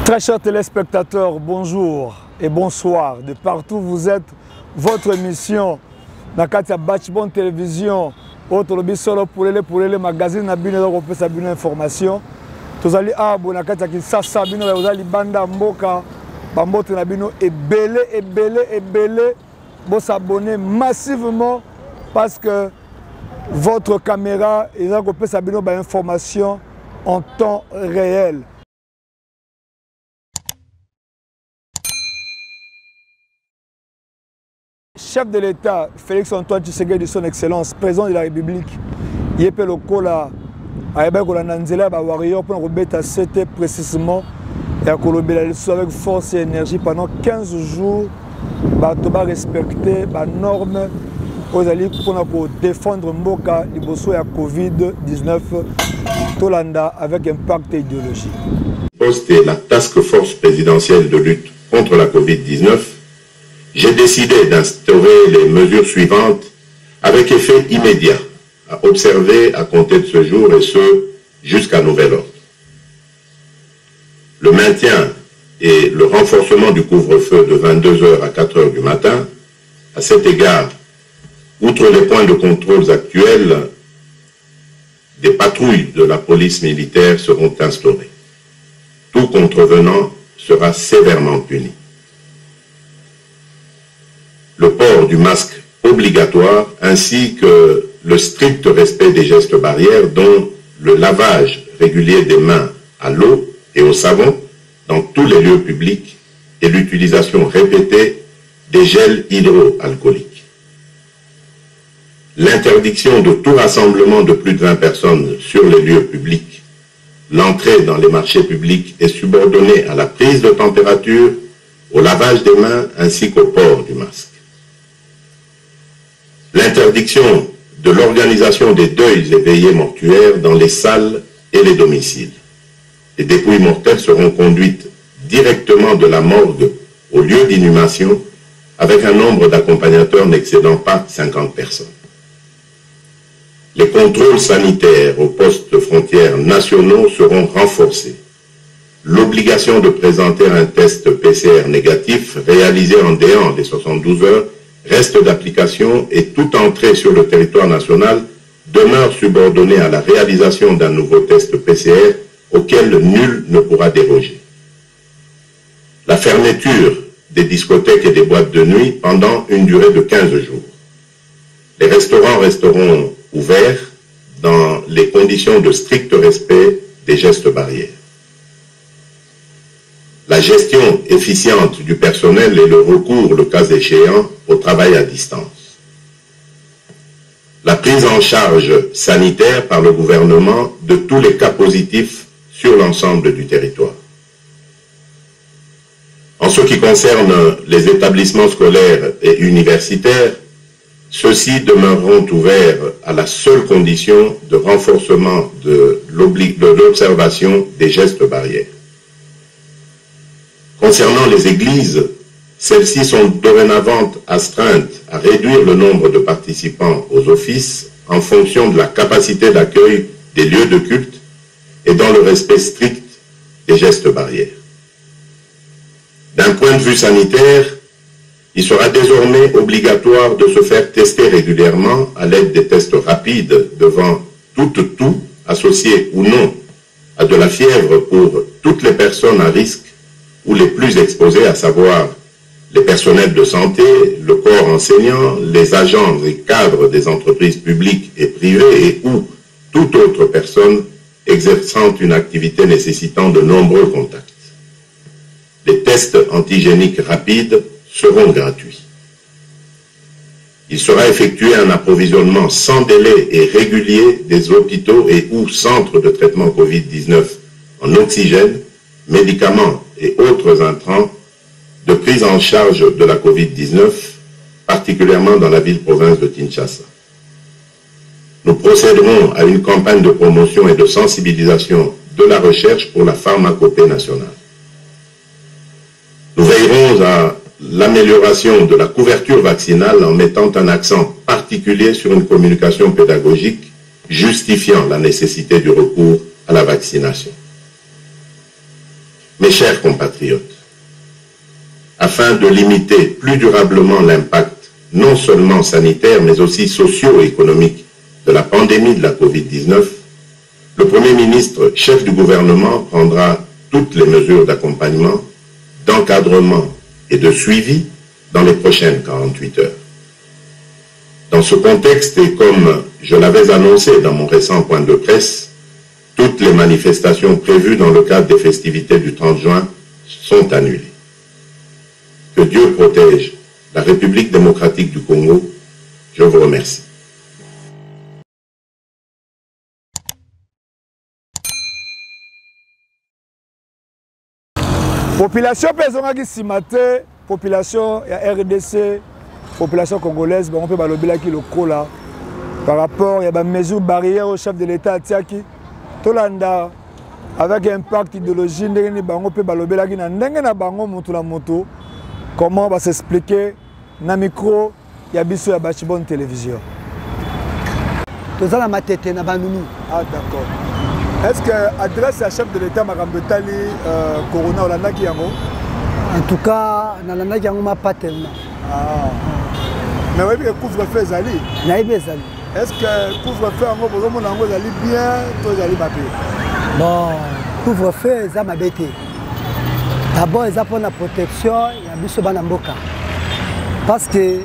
Très chers téléspectateurs, bonjour et bonsoir. De partout où vous êtes, votre émission Nakatia Bachbon Télévision, autre lobby solo pour les magazines Nabine donc on peut information. Tous allez à Bonakatia qui s'asabine vous allez banda mboka bambote nabino et belé vous s'abonner massivement parce que votre caméra et là on peut s'abonner à information en temps réel. Chef de l'État, Félix Antoine Tshisekedi, son excellence, président de la République, il est le cola avec précisément et à avec force et énergie pendant 15 jours, il va respecter les normes pour défendre Mboka, le Covid-19, Tolanda avec impact idéologique. Posté la task force présidentielle de lutte contre la Covid-19, j'ai décidé d'instaurer les mesures suivantes avec effet immédiat à observer à compter de ce jour et ce jusqu'à nouvel ordre. Le maintien et le renforcement du couvre-feu de 22 h à 4 h du matin. À cet égard, outre les points de contrôle actuels, des patrouilles de la police militaire seront instaurées. Tout contrevenant sera sévèrement puni. Le port du masque obligatoire ainsi que le strict respect des gestes barrières dont le lavage régulier des mains à l'eau et au savon dans tous les lieux publics et l'utilisation répétée des gels hydroalcooliques. L'interdiction de tout rassemblement de plus de 20 personnes sur les lieux publics. L'entrée dans les marchés publics est subordonnée à la prise de température, au lavage des mains ainsi qu'au port du masque. L'interdiction de l'organisation des deuils et veillées mortuaires dans les salles et les domiciles. Les dépouilles mortelles seront conduites directement de la morgue au lieu d'inhumation avec un nombre d'accompagnateurs n'excédant pas 50 personnes. Les contrôles sanitaires aux postes de frontières nationaux seront renforcés. L'obligation de présenter un test PCR négatif réalisé en dehors des 72 heures reste d'application et toute entrée sur le territoire national demeure subordonnée à la réalisation d'un nouveau test PCR auquel nul ne pourra déroger. La fermeture des discothèques et des boîtes de nuit pendant une durée de 15 jours. Les restaurants resteront ouverts dans les conditions de strict respect des gestes barrières. La gestion efficiente du personnel et le recours, le cas échéant, au travail à distance. La prise en charge sanitaire par le gouvernement de tous les cas positifs sur l'ensemble du territoire. En ce qui concerne les établissements scolaires et universitaires, ceux-ci demeureront ouverts à la seule condition de renforcement de l'observation des gestes barrières. Concernant les églises, celles-ci sont dorénavant astreintes à réduire le nombre de participants aux offices en fonction de la capacité d'accueil des lieux de culte et dans le respect strict des gestes barrières. D'un point de vue sanitaire, il sera désormais obligatoire de se faire tester régulièrement à l'aide des tests rapides devant tout associé ou non à de la fièvre pour toutes les personnes à risque ou les plus exposés, à savoir les personnels de santé, le corps enseignant, les agents et cadres des entreprises publiques et privées et ou toute autre personne exerçant une activité nécessitant de nombreux contacts. Les tests antigéniques rapides seront gratuits. Il sera effectué un approvisionnement sans délai et régulier des hôpitaux et ou centres de traitement Covid-19 en oxygène, médicaments et autres intrants de prise en charge de la Covid-19, particulièrement dans la ville-province de Kinshasa. Nous procéderons à une campagne de promotion et de sensibilisation de la recherche pour la pharmacopée nationale. Nous veillerons à l'amélioration de la couverture vaccinale en mettant un accent particulier sur une communication pédagogique justifiant la nécessité du recours à la vaccination. Mes chers compatriotes, afin de limiter plus durablement l'impact non seulement sanitaire mais aussi socio-économique de la pandémie de la COVID-19, le Premier ministre, chef du gouvernement, prendra toutes les mesures d'accompagnement, d'encadrement et de suivi dans les prochaines 48 heures. Dans ce contexte, et comme je l'avais annoncé dans mon récent point de presse, toutes les manifestations prévues dans le cadre des festivités du 30 juin sont annulées. Que Dieu protège la République démocratique du Congo. Je vous remercie. Population pesonga simate, population RDC, population congolaise, on peut balobi qui le là par rapport à des mesures barrières au chef de l'État Tiaki, Tolanda avec un impact idéologique, on peut balobi qui na ndenge na bango moto la moto, comment on va s'expliquer na micro ya biso ya Bachibon télévision. Tozala matete na banunu. Ah d'accord. Est-ce que l'adresse à chef de l'État Marambetali Corona Olandaki yango? En tout cas, Nalandaki yango ma pas tellement. Ah. Mais oui, le couvre-feu ezali. Naïbe ezali. Est-ce que couvre-feu yango bozomo nango ezali bien to ezali mabe? Bon, couvre-feu eza mabete. D'abord eza pour la protection ya biso bana mboka. Parce que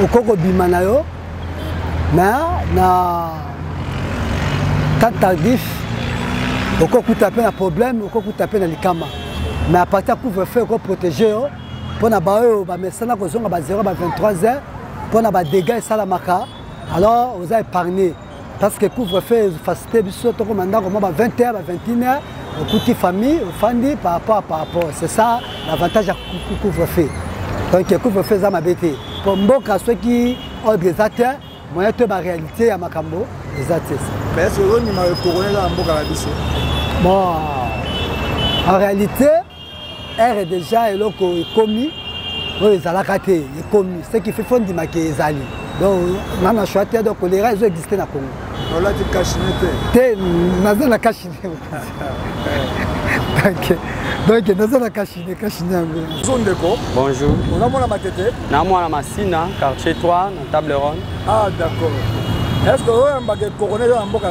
okoko bimana yo na tant tardif, on peut taper un problème, on peut taper dans les camas. Mais à partir du couvre-feu, on peut protéger. Pour na bao, ba mesana ko zonga ba 0 ba 23h, pour na ba dégâts et salamaka. Alors, vous avez épargné parce que couvre-feu facilité biso to ko manda ko ba 20h ba 21h, au petit famille, au fandi par rapport. C'est ça l'avantage du couvre-feu. Donc le couvre-feu ça m'a bêté. Pour mboka ceux qui ont des acteurs, moi to ba réalité ya makambo. Mais est-ce que vous avez un coronel en Mboka? Bon, en réalité, elle est déjà commis. Oui, ça l'a caté, il est commis. Ce qui fait fond de ma Zali. Donc, on a choisi de choléra, ils existent dans le Congo. On l'a dit cachiné. On a cachiné. Donc, on a cachiné. Bonjour. On a mon amatete. On a mon Massina, quartier 3, dans Table Ronde. Ah, d'accord. Est-ce que vous avez un coronel en Mboka?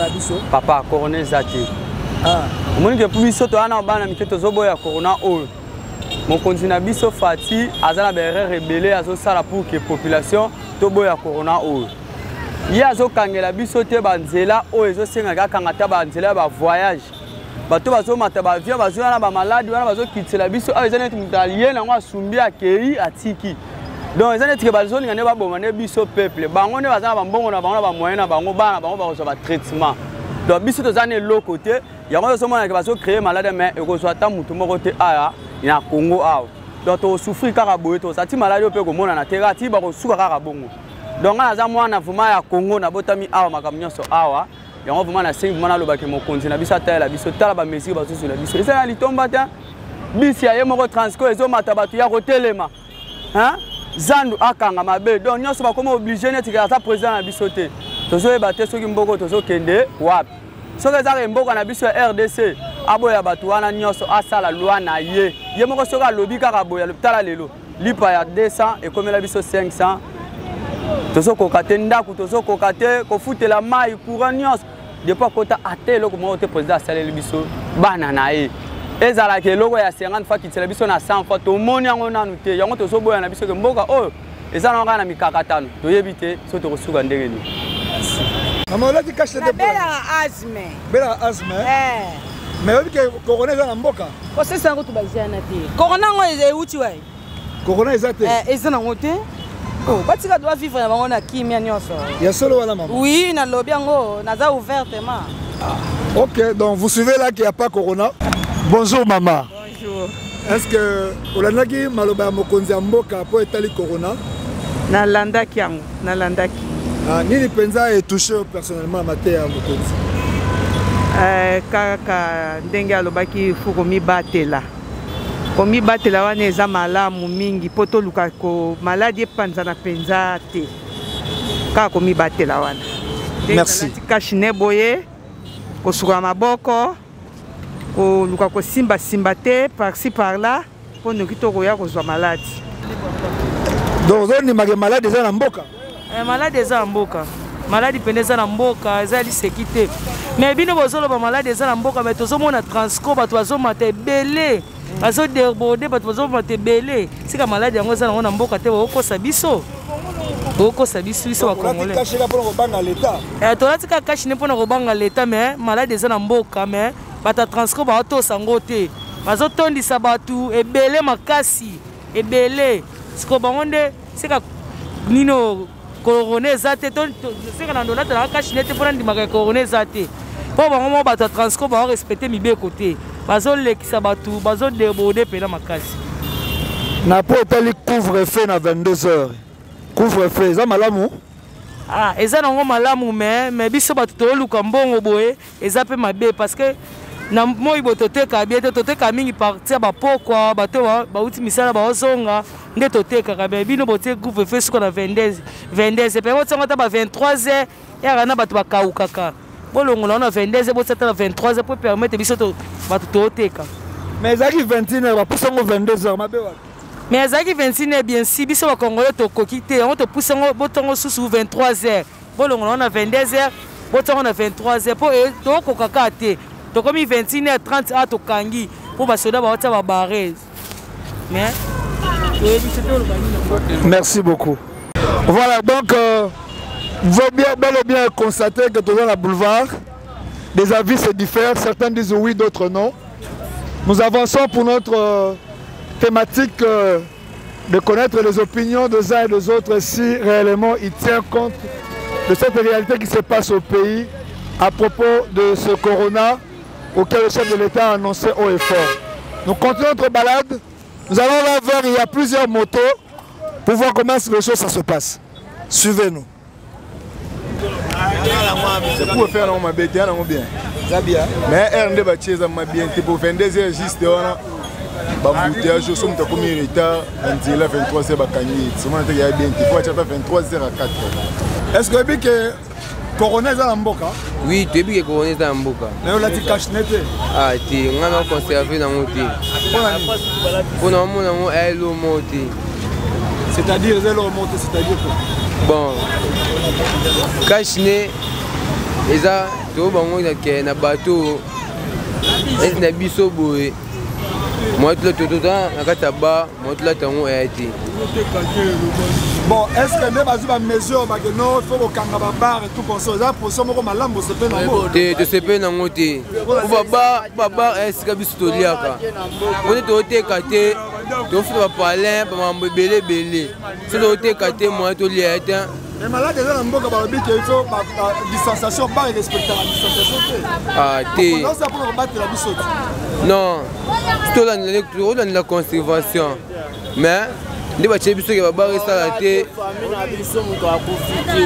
Papa, coronel Zati. Ah. Mon que plus soto ana bana miketo zobo ya corona o. Mon continue biso fati azana berre rebelle azo sala pour que population tobo ya corona o. Ya zo kangela biso te banzela o ezo senga ka kangata banzela ba voyage. Bato bazo mata ba avion bazo na ba malade wana bazo kitela biso a ezana mutalien na ngwa sumbi akei atiki. Donc les années bazo ni ngane ba bomane biso peuple bango ne bazana ba mbongo na bango na ba moyen na bango bana bango ba reçoit traitement. Donc biso tozane l'autre côté yango so mona ke bazo créer malade mais eko so ata mutu moko te aya na Congo awa. Donc to souffrir kaka boye to sati malade pe ko mona na terra ti ba ko suka kaka bongo. Donc na za mwana vuma ya Congo na botami awa makamnyo so awa yango vuma na 5 mwana lobaki mo continue biso tala biso tala ba mesure bazo sur la biso. Et ça na litomba ta bisi ya ye moko transco ezo mata batu ya kotelema. Hein? Zandu akanga mabe donc nyonso ba komo obligé neti ka sa président na biso te tozo ebate soki mboko tozo kende wapi soki za mboko na biso ya RDC aboya batu wana nyonso asala loi na ye moko soka lobi kaka boya lopitala lelo lipa ya 200 ekomela biso 500 tozo kokate ndaku tozo kokate kofutela mai courant nyonso depuis kota atelo ko mo te président asaleli biso bana na ye ezala ke logo ya 50 fois kitela biso na 100 fois to moni yango nanu te yango to soboya na biso ke mboka oyo ezana nga na mikakatano to yebite so to kosuka ndenge ni mama ola ti cache de bela asthme mais obi ke corona za na mboka ko sesa ngo to bazana te corona ngo euti wai corona ezate ezana ngo te oh batika doit vivre na bango na kimia nyonso ya solo wala mama oui na lobby yango naza ouvertement. OK, donc vous suivez là qu'il n'y a pas corona. Bonjour maman. Bonjour. Est-ce que olandaki maloba mokonzi mboka po etali corona? Nalandaki yango, nalandaki. Ah, nini penza est touché personnellement maté à mokonzi? Kaka ndenge alobaki fuko mi batela. Ko mi batela wana eza malamu mingi poto luka ko maladie panza na penza te. Kaka ko mi batela wana. Merci. Kashine boye ko suka maboko. koluka kosimbasimba te par-ci par-là mpo noki tokoya kozwa maladi. Donc ozondimaka maladi eza na mboka? Maladi eza na mboka, maladi pene eza na mboka, eza liseki te. Mais bino bozoloba maladi eza na mboka, mais tozomona Transco bato bazomata ebele, bazodeborde bato bazomata ebele. Sika maladi yango eza nango na mboka te, bakokosa biso. Bakokosa biso bakongole. Tolati kaka kashi ne mpona kobanga leta, mais maladi eza na mboka, mais bato Transco baotosa yango te. Bazotondisa bato ebele makasi, ebele. Siko bango nde sika nino corona eza te, sika na ndona tala kashi ne te mpona ndimaka corona eza te. Po bango mo bato Transco baorespecte mibeko te. Bazolekisa bato, bazodeborde pena makasi. Na po etali couvre-feu na 22h. Couvre-feu eza malamu? Ah, eza nango malamu, mais biso bato toluka mbongo boye eza pe mabe parce que na moi bototeka bien toteka mingi partir ba pokwa bato bauti misala baozonga nde toteka ka bino bote couvre-feu suko na 22 pe botsanga ta ba 23h ya na bato bakauka ka bolongola na 22h botsata na 23h pour permettre biso to bato toteka. Mais ezaki 21h ba pusango 22h mabe wa. Mais ezaki 21h bien si biso ba congolais to kokite on to pusango botongo susu 23h bolongola na 22h botongo na 23h pour to kokaka te. Donc comme 21h30 à Tokangi pour basoda baota ba barrez. Mais merci beaucoup. Voilà donc vous pouvez bel et bien constater que dans la boulevard des avis se diffèrent, certains disent oui, d'autres non. Nous avançons pour notre thématique de connaître les opinions des uns et des autres si réellement il tient compte de cette réalité qui se passe au pays à propos de ce corona auquel le chef de l'État a annoncé haut et fort. Nous continuons notre balade. Nous allons là vers, il y a plusieurs motos pour voir comment les choses ça se passe. Suivez-nous. C'est pour faire un bien. Mais RND va tirer un bien. C'est pour faire des exercices. Je suis comme un état. On dit là 23h à Kanye. C'est moi qui ai bien. Il faut faire 23h à 4h. Est-ce que que Corona est en Mboka? Oui, tu es bien Corona est en Mboka. Mais on l'a dit cache net. Ah, tu on a conservé dans mon thé. Pour nous, on a elle au monté. C'est-à-dire elle au monté, c'est-à-dire quoi? Bon, cache net. Et ça, tu vois, on a un bateau. Et na biso boé. Moi, tu l'as tout le temps, moi, tu l'as tout le bon, est-ce que nous avons une mesure il faut que nous bar et tout comme ça? Pour ça, nous avons se faire dans le tu sais pas dans le thé. Bar, est-ce que tu as dit ça? On est au thé, tu as parlé, tu as belé. Si tu as thé, moi, tu as dit mais malade déjà dans Mboka il faut distanciation, pas respecter la distanciation. Ah, t'es. Non, c'est pour battre la bisote. Non, c'est dans la conservation. Mais les bâtiments qui vont barrer ça la tête.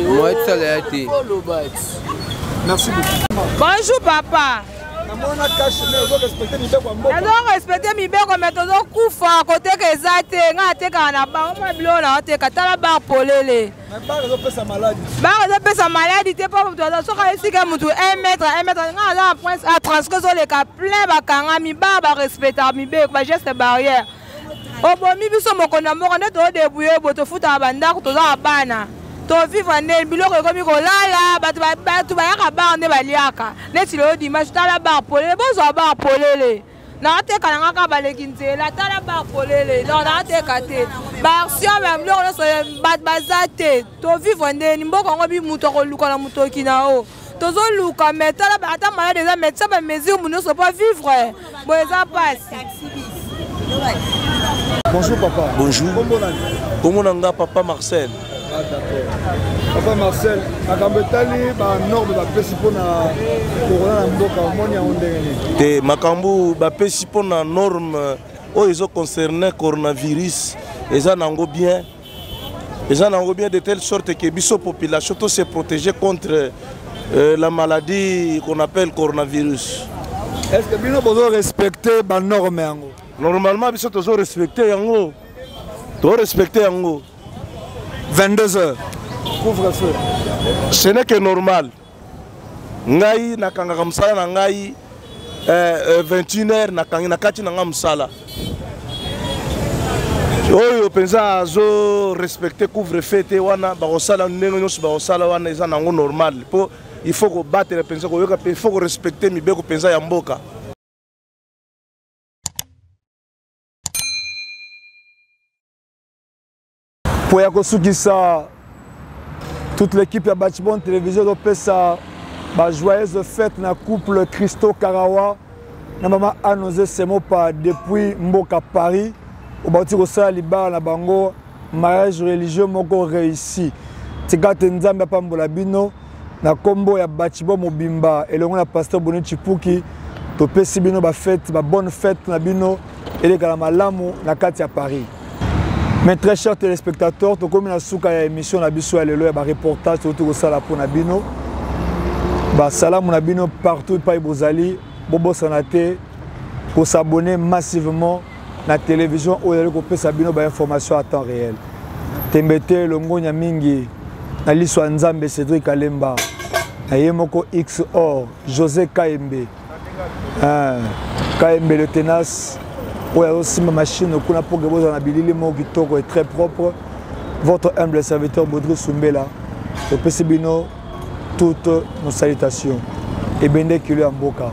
Moi, ça la tête. Merci beaucoup. Bonjour papa. Je respecte mes bébés comme je kufa côté que ça te ngate kana ba on mabilo na te katala ba polele. Mais ba zo pesa maladie. Ba zo pesa maladie te pas to so ka esika mutu 1 mètre nga la prince à Transco zo le ka plein ba kanga mi ba respecte mi bébé ba geste barrière. Obo mi biso mokonda moko ne to debouye bo to futa banda ko to za bana. To vivre ne biloko komi ko lala batu ba yaka ba ne baliaka neti lo dimanche tala ba polele bozo ba polele na te kana ka baleki nzela tala ba polele na te kate ba sio ba biloko no so bazate to vivre ne mboko ngo bi muto ko luka na muto kinao to zo luka metala ba ata malade za metsa ba mesure muno so pas vivre bo eza passe. Bonjour papa. Bonjour. Comment nanga papa Marcel? Ah d'accord. Papa Marcel, à Kambetali, bah norme bah pesi pour na corona na mboka moni ondengeni. Te makambu bah pesi pour na norme oh ils ont concerné coronavirus et ça nango bien. Et ça nango bien de telle sorte que biso population tout se protéger contre la maladie qu'on appelle coronavirus. Est-ce que bino bozo respecter bah norme yango? Normalement biso tozo respecter yango. To respecter yango. 22h. Couvre-feu. Ce n'est que normal. Ngai nakanga kamsala na ngai 21h na kati na nga msala oyo penza azo respecter couvre-feu te wana bakosala ndenge nyonso bakosala wana eza nango normal po il faut kobattre penza koyoka pe il faut respecter mibeko penza ya mboka. Po ya kosukisa toute l'équipe ya Bachibon Télévision dopesa ba joyeuse fête na couple Christo Karawa na mama Anose Semopa depuis Mboka Paris au bauti kosala libala na bango mariage religieux moko réussi tika tenzambe pambola bino na kombo ya Bachibon Mobimba elongo na pasteur Boni Chipuki topesi bino ba fête ba bonne fête na bino eleka malamu na kati ya Paris. Mes très chers téléspectateurs, tout comme la souka ya émission na biso ya lelo ya ba reportage tout kosala pour na bino ba salam na bino partout pa bozali bobo sanate pour s'abonner massivement na télévision ou yali ko pesa bino ba information à temps réel. Tembete longonya mingi na liswa nzambe Cédric Kalemba na yemoko XOR José Kaembe Kaembe le tenace. Il y a aussi ma machine pour que vous en bilili mo kitoko est très propre. Votre humble serviteur Baudry Soumbela. Au PCBino, toutes nos salutations. Et Bende Kilo Amboka.